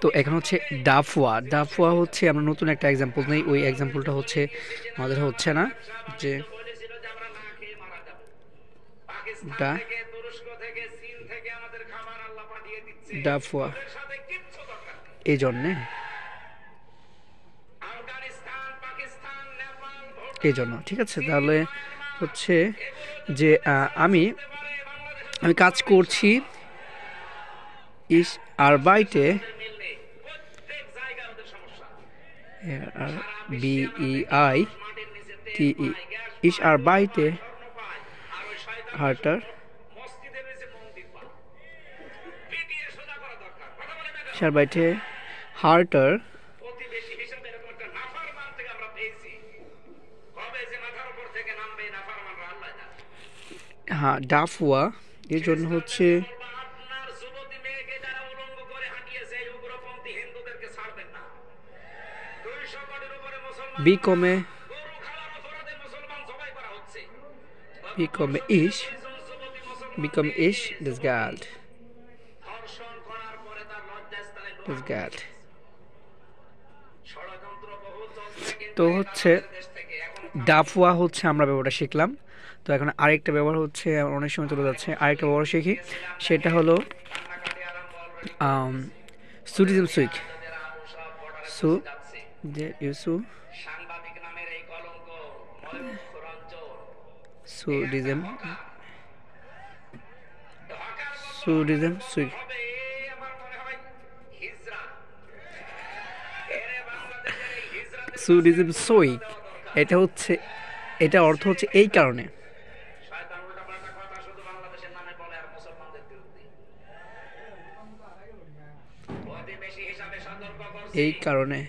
তো এখন হচ্ছে ডাফওয়া। ডাফওয়া হচ্ছে আমরা নতুন একটা এক্সাম্পল নেই, ওই এক্সাম্পলটা হচ্ছে আমাদের হচ্ছে না, যে ডা ডাফওয়া এই জন্যে, এই জন্য ঠিক আছে। তাহলে হচ্ছে যে আমি আমি কাজ করছি, ইস আর বাইটে, আর বিই টিই, ইস আর বাইটে হার্টার, ইস আর বাইটে হার্টার, হ্যাঁ ডাফওয়া এর জন্য হচ্ছে বিকমে, বিকমে ইস, বিকমে ইস das Geld, das Geld। তো হচ্ছে ডাফওয়া হচ্ছে আমরা ব্যবহারটা শিখলাম। তো এখন আরেকটা ব্যবহার হচ্ছে, অনেক সময় চলে যাচ্ছে, আরেকটা ব্যবহার শিখি, সেটা হলো সুডিজম সুইক, সু যে ইউসু সুডিজম, সুডিজম সুইক, সুডিজম সুইক। এটা হচ্ছে, এটা অর্থ হচ্ছে এই কারণে, এই কারণে